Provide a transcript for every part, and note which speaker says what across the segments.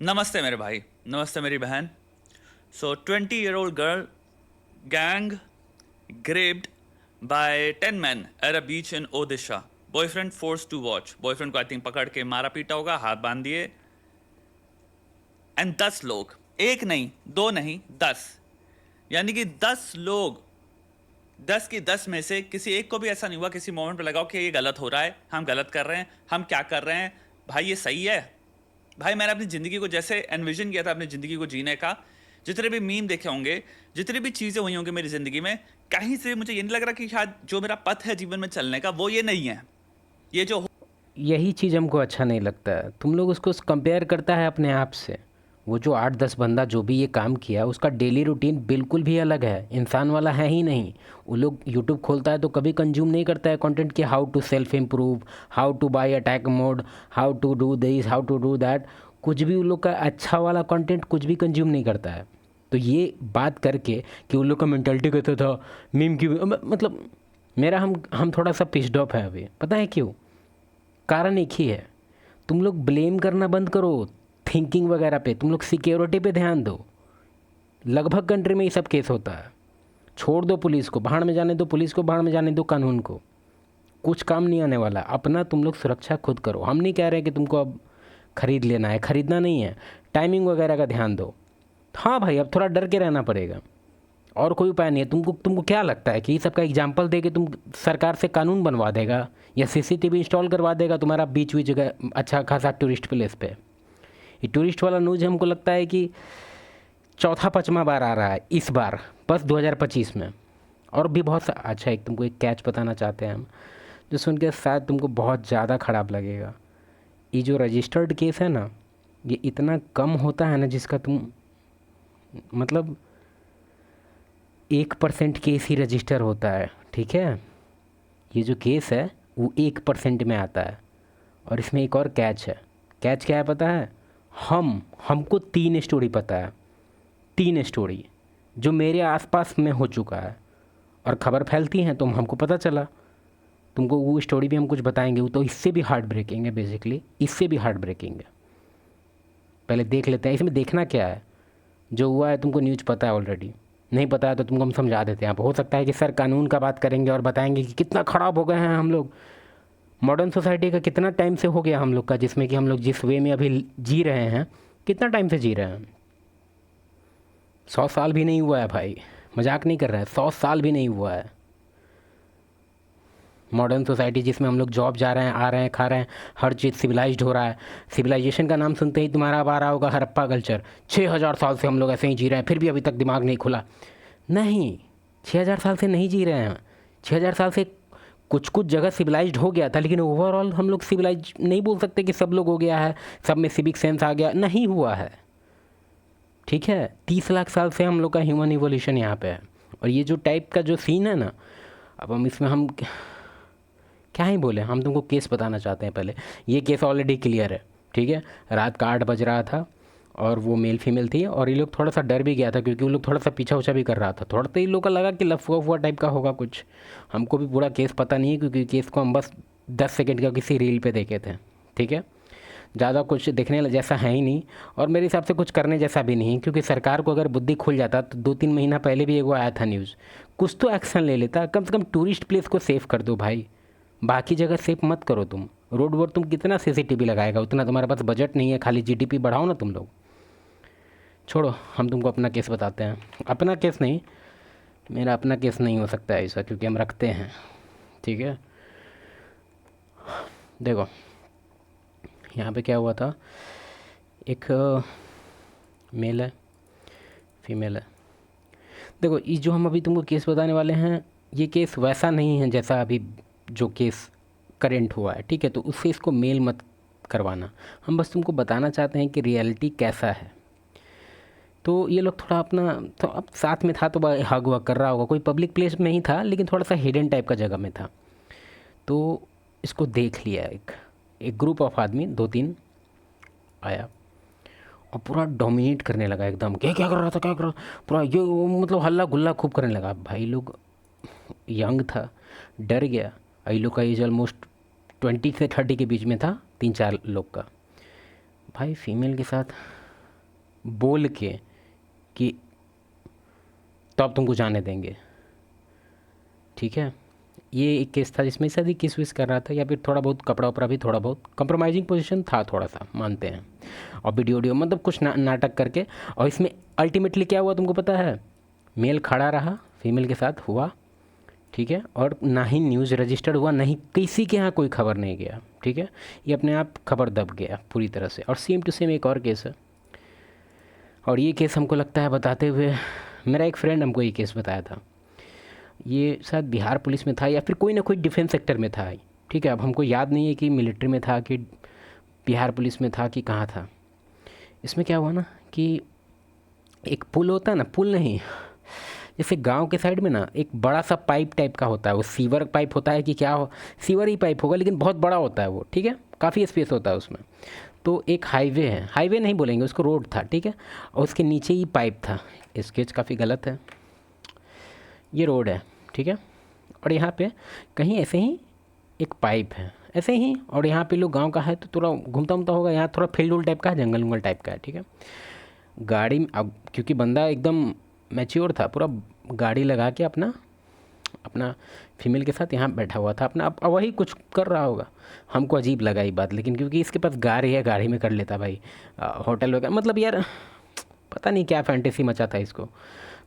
Speaker 1: नमस्ते मेरे भाई, नमस्ते मेरी बहन। सो 20-year-old girl gang raped by 10 men at a beach in Odisha. Boyfriend forced to watch. Boyfriend को आई थिंक पकड़ के मारा पीटा होगा, हाथ बांध दिए। एंड 10 लोग, एक नहीं, दो नहीं, 10, यानी कि 10 लोग, 10 की 10 में से किसी एक को भी ऐसा नहीं हुआ किसी मोमेंट पे लगाओ कि ये गलत हो रहा है, हम गलत कर रहे हैं, हम क्या कर रहे हैं, भाई ये सही है। भाई मैंने अपनी ज़िंदगी को जैसे एनविजन किया था अपनी ज़िंदगी को जीने का, जितने भी मीम देखे होंगे, जितनी भी चीज़ें हुई होंगी मेरी ज़िंदगी में, कहीं से मुझे ये नहीं लग रहा कि शायद जो मेरा पथ है जीवन में चलने का वो ये नहीं है। ये जो
Speaker 2: यही चीज़ हमको अच्छा नहीं लगता है। तुम लोग उसको कंपेयर करता है अपने आप से। वो जो 8-10 बंदा जो भी ये काम किया उसका डेली रूटीन बिल्कुल भी अलग है, इंसान वाला है ही नहीं। वो लोग यूट्यूब खोलता है तो कभी कंज्यूम नहीं करता है कंटेंट कि how to self improve, how to by attack mode, how to do this, how to do that. कुछ भी उन लोग का अच्छा वाला कंटेंट कुछ भी कंज्यूम नहीं करता है। तो ये बात करके कि उन लोग का मेंटालिटी कहता था मीम की मतलब मेरा हम थोड़ा सा पिस्ड ऑफ है अभी। पता है क्यों? कारण एक ही है, तुम लोग ब्लेम करना बंद करो थिंकिंग वगैरह पे, तुम लोग सिक्योरिटी पे ध्यान दो। लगभग कंट्री में ये सब केस होता है। छोड़ दो पुलिस को, भाड़ में जाने दो पुलिस को, भाड़ में जाने दो कानून को, कुछ काम नहीं आने वाला। अपना तुम लोग सुरक्षा खुद करो। हम नहीं कह रहे कि तुमको अब ख़रीद लेना है, ख़रीदना नहीं है, टाइमिंग वगैरह का ध्यान दो। हाँ भाई, अब थोड़ा डर के रहना पड़ेगा, और कोई उपाय नहीं है। तुमको क्या लगता है कि ये सब का एग्जाम्पल दे के तुम सरकार से कानून बनवा देगा या सीसीटीवी इंस्टॉल करवा देगा तुम्हारा बीच बीच जगह अच्छा खासा टूरिस्ट प्लेस पे? ये टूरिस्ट वाला न्यूज़ हमको लगता है कि चौथा पाँचवा बार आ रहा है इस बार, बस 2025 में। और भी बहुत अच्छा, एक तुमको एक कैच बताना चाहते हैं हम, जो सुन के शायद तुमको बहुत ज़्यादा ख़राब लगेगा। ये जो रजिस्टर्ड केस है ना, ये इतना कम होता है ना जिसका तुम मतलब 1% केस ही रजिस्टर होता है, ठीक है? ये जो केस है वो 1% में आता है। और इसमें एक और कैच है। कैच क्या है पता है? हमको 3 स्टोरी पता है, 3 स्टोरी जो मेरे आसपास में हो चुका है, और ख़बर फैलती हैं तो हमको पता चला। तुमको वो स्टोरी भी हम कुछ बताएंगे, वो तो इससे भी हार्ट ब्रेकिंग है, बेसिकली इससे भी हार्ट ब्रेकिंग है। पहले देख लेते हैं इसमें देखना क्या है। जो हुआ है तुमको न्यूज़ पता है ऑलरेडी, नहीं पता है तो तुमको हम समझा देते हैं। अब हो सकता है कि सर कानून का बात करेंगे और बताएंगे कि कितना ख़राब हो गए हैं हम लोग, मॉडर्न सोसाइटी का कितना टाइम से हो गया हम लोग का, जिसमें कि हम लोग जिस वे में अभी जी रहे हैं कितना टाइम से जी रहे हैं। 100 साल भी नहीं हुआ है भाई, मजाक नहीं कर रहा है, 100 साल भी नहीं हुआ है। मॉडर्न सोसाइटी जिसमें हम लोग जॉब जा रहे हैं, आ रहे हैं, खा रहे हैं, हर चीज़ सिविलाइज्ड हो रहा है। सिविलाइजेशन का नाम सुनते ही तुम्हारा अब आ रहा होगा हड़प्पा कल्चर। 6,000 साल से हम लोग ऐसे ही जी रहे हैं, फिर भी अभी तक दिमाग नहीं खुला। नहीं, 6,000 साल से नहीं जी रहे हैं। 6,000 साल से कुछ कुछ जगह सिविलाइज्ड हो गया था, लेकिन ओवरऑल हम लोग सिविलाइज नहीं बोल सकते कि सब लोग हो गया है, सब में सिविक सेंस आ गया, नहीं हुआ है। ठीक है, 30 लाख साल से हम लोग का ह्यूमन इवोल्यूशन यहाँ पे है। और ये जो टाइप का जो सीन है ना, अब हम इसमें हम क्या ही बोले। हम तुमको केस बताना चाहते हैं। पहले ये केस ऑलरेडी क्लियर है, ठीक है? रात का 8 बज रहा था और वो मेल फीमेल थी, और ये लोग थोड़ा सा डर भी गया था क्योंकि वो लोग थोड़ा सा पीछा उछा भी कर रहा था। थोड़ा तो इन लोग का लगा कि लफुआ वफुआ टाइप का होगा कुछ। हमको भी पूरा केस पता नहीं है क्योंकि केस को हम बस 10 सेकेंड का किसी रील पे देखे थे, ठीक है? ज़्यादा कुछ देखने जैसा है ही नहीं, और मेरे हिसाब से कुछ करने जैसा भी नहीं, क्योंकि सरकार को अगर बुद्धि खुल जाता तो 2-3 महीना पहले भी एगो आया था न्यूज़, कुछ तो एक्शन ले लेता। कम से कम टूरिस्ट प्लेस को सेफ कर दो भाई, बाकी जगह सेफ मत करो। तुम रोड वोड तुम कितना सीसीटीवी लगाएगा, उतना तुम्हारे पास बजट नहीं है। खाली जीडीपी बढ़ाओ ना तुम लोग। छोड़ो, हम तुमको अपना केस बताते हैं। अपना केस नहीं, मेरा अपना केस नहीं हो सकता है ऐसा, क्योंकि हम रखते हैं, ठीक है? देखो यहाँ पे क्या हुआ था, एक मेल है, फीमेल है। देखो ये जो हम अभी तुमको केस बताने वाले हैं, ये केस वैसा नहीं है जैसा अभी जो केस करेंट हुआ है, ठीक है? तो उससे इसको मेल मत करवाना। हम बस तुमको बताना चाहते हैं कि रियलिटी कैसा है। तो ये लोग थोड़ा अपना तो अब साथ में था तो हग वग कर रहा होगा, कोई पब्लिक प्लेस में ही था लेकिन थोड़ा सा हिडन टाइप का जगह में था। तो इसको देख लिया एक एक ग्रुप ऑफ आदमी, 2-3 आया और पूरा डोमिनेट करने लगा एकदम। क्या क्या कर रहा था, क्या कर रहा, पूरा ये मतलब हल्ला गुल्ला खूब करने लगा। भाई लोग, यंग था, डर गया। आई लोग का एज ऑलमोस्ट 20 से 30 के बीच में था, 3-4 लोग का। भाई फीमेल के साथ बोल के कि तो अब तुमको जाने देंगे, ठीक है। ये एक केस था जिसमें शायद किस विस कर रहा था, या फिर थोड़ा बहुत कपड़ा उपड़ा भी थोड़ा बहुत कंप्रोमाइजिंग पोजीशन था, थोड़ा सा मानते हैं। और वीडियो वीडियो मतलब कुछ नाटक करके, और इसमें अल्टीमेटली क्या हुआ तुमको पता है? मेल खड़ा रहा, फीमेल के साथ हुआ, ठीक है। और ना ही न्यूज़ रजिस्टर्ड हुआ, ना ही किसी के यहाँ कोई खबर नहीं गया, ठीक है। ये अपने आप खबर दब गया पूरी तरह से। और सेम टू सेम एक और केस है, और ये केस हमको लगता है बताते हुए, मेरा एक फ्रेंड हमको ये केस बताया था। ये शायद बिहार पुलिस में था या फिर कोई ना कोई डिफेंस सेक्टर में था, ठीक है। अब हमको याद नहीं है कि मिलिट्री में था कि बिहार पुलिस में था कि कहाँ था। इसमें क्या हुआ ना कि एक पुल होता है ना, पुल नहीं, जैसे गांव के साइड में ना एक बड़ा सा पाइप टाइप का होता है, वो सीवर पाइप होता है कि क्या हो, सीवर ही पाइप होगा लेकिन बहुत बड़ा होता है वो, ठीक है। काफ़ी स्पेस होता है उसमें। तो एक हाईवे है, हाईवे नहीं बोलेंगे उसको, रोड था, ठीक है। और उसके नीचे ही पाइप था। स्केच काफ़ी गलत है, ये रोड है, ठीक है। और यहाँ पे कहीं ऐसे ही एक पाइप है ऐसे ही, और यहाँ पे लोग गांव का है तो थोड़ा घूमता घूमता होगा, यहाँ थोड़ा फील्ड उल टाइप का है, जंगल उंगल टाइप का है, ठीक है। गाड़ी अब क्योंकि बंदा एकदम मैच्योर था, पूरा गाड़ी लगा के अपना अपना फीमेल के साथ यहाँ बैठा हुआ था अपना, अब वही कुछ कर रहा होगा। हमको अजीब लगा ये बात, लेकिन क्योंकि इसके पास गाड़ी है, गाड़ी में कर लेता भाई। होटल वगैरह मतलब यार पता नहीं क्या फैंटेसी मचा था इसको।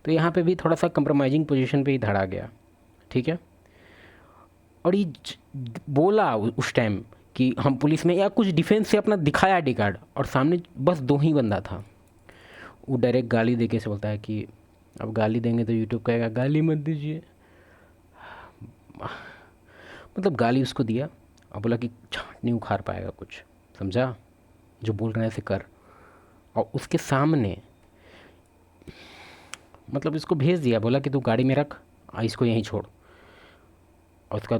Speaker 2: तो यहाँ पे भी थोड़ा सा कंप्रोमाइजिंग पोजीशन पे ही धड़ा गया, ठीक है। और ये बोला उस टाइम कि हम पुलिस में, या कुछ डिफेंस से अपना दिखाया आई डी कार्ड, और सामने बस 2 ही बंदा था। वो डायरेक्ट गाली दे के से बोलता है कि अब गाली देंगे तो यूट्यूब कहेगा गाली मत दीजिए, मतलब गाली उसको दिया और बोला कि छाँट नहीं उखाड़ पाएगा कुछ, समझा, जो बोल रहे हैं ऐसे कर। और उसके सामने मतलब इसको भेज दिया, बोला कि तू गाड़ी में रख, इसको यहीं छोड़। और उसका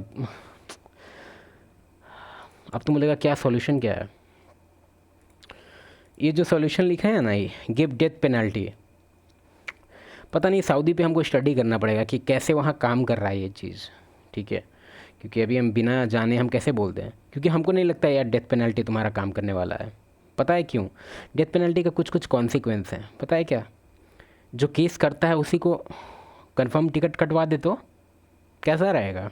Speaker 2: अब तुम बोलेगा क्या सॉल्यूशन क्या है? ये जो सॉल्यूशन लिखा है ना, ये गिव डेथ पेनल्टी, पता नहीं सऊदी पे हमको स्टडी करना पड़ेगा कि कैसे वहाँ काम कर रहा है ये चीज़, ठीक है। क्योंकि अभी हम बिना जाने हम कैसे बोलते हैं, क्योंकि हमको नहीं लगता यार डेथ पेनल्टी तुम्हारा काम करने वाला है। पता है क्यों? डेथ पेनल्टी का कुछ कुछ कॉन्सिक्वेंस है, पता है क्या? जो केस करता है उसी को कंफर्म टिकट कटवा दे तो कैसा रहेगा?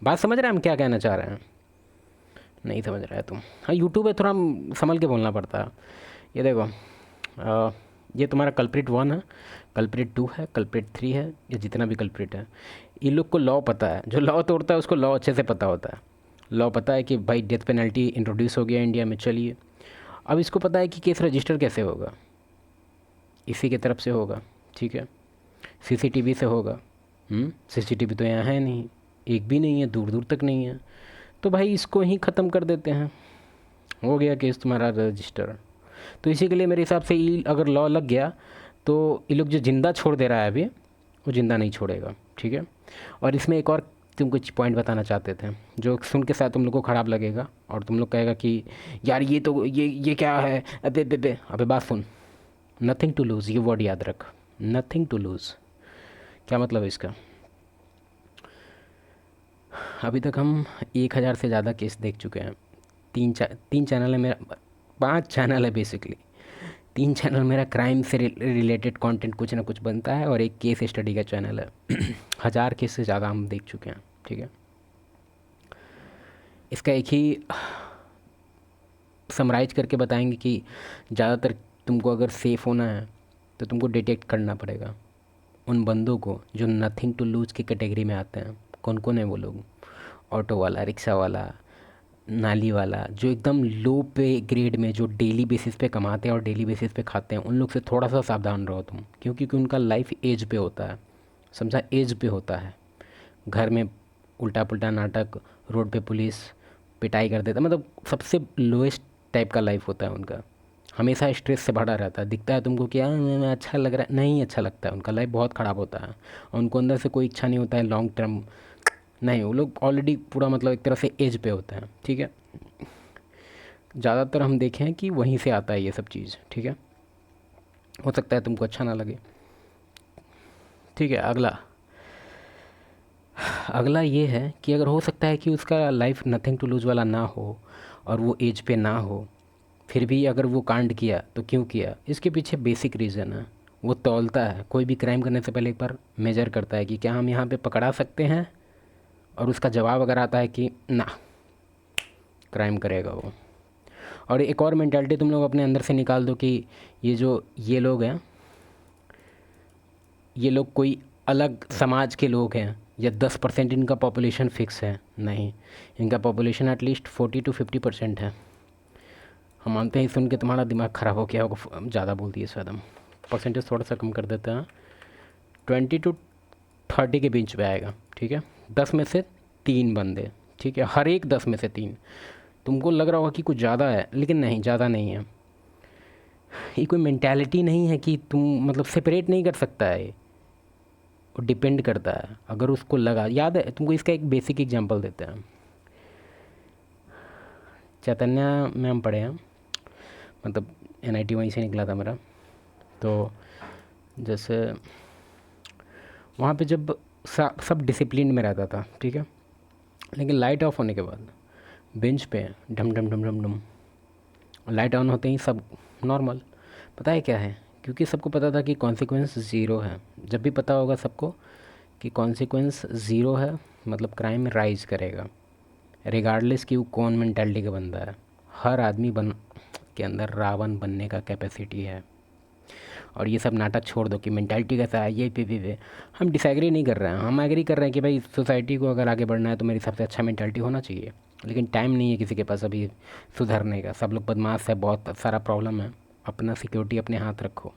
Speaker 2: बात समझ रहे हैं हम क्या कहना चाह रहे हैं? नहीं समझ रहा है तुम? हाँ, यूट्यूब है, थोड़ा संभल के बोलना पड़ता है। ये देखो, ये तुम्हारा कल्प्रिट 1 है, कल्प्रिट 2 है, कल्प्रिट 3 है, ये जितना भी कल्प्रिट है, इन लोग को लॉ पता है। जो लॉ तोड़ता है उसको लॉ अच्छे से पता होता है। लॉ पता है कि भाई डेथ पेनल्टी इंट्रोड्यूस हो गया इंडिया में, चलिए। अब इसको पता है कि केस रजिस्टर कैसे होगा, इसी की तरफ से होगा, ठीक है। सीसीटीवी से होगा। सीसीटीवी तो यहाँ है नहीं, एक भी नहीं है, दूर दूर तक नहीं है। तो भाई इसको ही ख़त्म कर देते हैं, हो गया केस तुम्हारा रजिस्टर। तो इसी के लिए मेरे हिसाब से ये अगर लॉ लग गया तो ये लोग जो ज़िंदा छोड़ दे रहा है अभी, वो ज़िंदा नहीं छोड़ेगा, ठीक है। और इसमें एक और तुम कुछ पॉइंट बताना चाहते थे जो सुन के साथ तुम लोग को ख़राब लगेगा, और तुम लोग कहेगा कि यार ये तो ये क्या है, अबे अबे अबे बात सुन। नथिंग टू लूज़, ये वर्ड याद रख, नथिंग टू लूज़। क्या मतलब है इसका? अभी तक हम 1000 से ज़्यादा केस देख चुके हैं। 3 चैनल है मेरा, 5 चैनल है बेसिकली। 3 चैनल मेरा क्राइम से रिलेटेड कंटेंट कुछ ना कुछ बनता है, और एक केस स्टडी का चैनल है। 1000 केस से ज़्यादा हम देख चुके हैं, ठीक है। इसका एक ही समराइज करके बताएंगे कि ज़्यादातर तुमको अगर सेफ़ होना है तो तुमको डिटेक्ट करना पड़ेगा उन बंदों को जो नथिंग टू लूज़ की कैटेगरी में आते हैं। कौन कौन है वो लोग? ऑटो वाला, रिक्शा वाला, नाली वाला, जो एकदम लो पे ग्रेड में, जो डेली बेसिस पे कमाते हैं और डेली बेसिस पे खाते हैं, उन लोग से थोड़ा सा सावधान रहो तुम, क्योंकि उनका लाइफ एज पे होता है, समझा, एज पे होता है। घर में उल्टा पुल्टा नाटक, रोड पे पुलिस पिटाई कर देता, मतलब सबसे लोएस्ट टाइप का लाइफ होता है उनका। हमेशा स्ट्रेस से भरा रहता है। दिखता है तुमको कि मैं अच्छा लग रहा है, नहीं अच्छा लगता है, उनका लाइफ बहुत ख़राब होता है। और उनको अंदर से कोई इच्छा नहीं होता है लॉन्ग टर्म, नहीं, वो लोग ऑलरेडी पूरा मतलब एक तरह से एज पे होते हैं, ठीक है। ज़्यादातर हम देखें हैं कि वहीं से आता है ये सब चीज़, ठीक है। हो सकता है तुमको अच्छा ना लगे, ठीक है। अगला ये है कि अगर हो सकता है कि उसका लाइफ नथिंग टू लूज़ वाला ना हो और वो एज पे ना हो, फिर भी अगर वो कांड किया तो क्यों किया, इसके पीछे बेसिक रीज़न है। वो तौलता है, कोई भी क्राइम करने से पहले एक बार मेजर करता है कि क्या हम यहाँ पे पकड़ा सकते हैं, और उसका जवाब अगर आता है कि ना, क्राइम करेगा वो। और एक और मेंटालिटी तुम लोग अपने अंदर से निकाल दो कि ये लोग हैं, ये लोग कोई अलग समाज के लोग हैं, या 10% इनका पॉपुलेशन फिक्स है। नहीं, इनका पॉपुलेशन एटलीस्ट 40 to 50% है। हम मानते हैं, सुन के तुम्हारा दिमाग ख़राब हो गया होगा, ज़्यादा बोल दिए शायद हम। परसेंटेज थोड़ा सा कम कर देते हैं, 20 to 30 के बीच में आएगा, ठीक है। 10 में से 3 बंदे, ठीक है, हर एक 10 में से 3। तुमको लग रहा होगा कि कुछ ज़्यादा है, लेकिन नहीं, ज़्यादा नहीं है। ये कोई मेंटालिटी नहीं है कि तुम मतलब सेपरेट नहीं कर सकता है, वो डिपेंड करता है। अगर उसको लगा, याद है तुमको, इसका एक बेसिक एग्जांपल देते हैं। चैतन्य में हम पढ़े हैं, मतलब NIT वहीं से निकला था मेरा। तो जैसे वहाँ पे जब सब डिसिप्लिन में रहता था, ठीक है, लेकिन लाइट ऑफ होने के बाद बेंच पे ढम ढम ढम ढम ढम, लाइट ऑन होते ही सब नॉर्मल। पता है क्या है? क्योंकि सबको पता था कि कॉन्सिक्वेंस ज़ीरो है। जब भी पता होगा सबको कि कॉन्सिक्वेंस ज़ीरो है, मतलब क्राइम राइज करेगा, रिगार्डलेस कि वो कौन मेंटालिटी का बंदा है। हर आदमी के अंदर रावण बनने का कैपेसिटी है। और ये सब नाटक छोड़ दो कि मेंटालिटी कैसा है, ये पे हम डिसएग्री नहीं कर रहे हैं। हम एग्री कर रहे हैं कि भाई सोसाइटी को अगर आगे बढ़ना है तो मेरे हिसाब से अच्छा मेंटालिटी होना चाहिए, लेकिन टाइम नहीं है किसी के पास अभी सुधरने का। सब लोग बदमाश है, बहुत सारा प्रॉब्लम है। अपना सिक्योरिटी अपने हाथ रखो।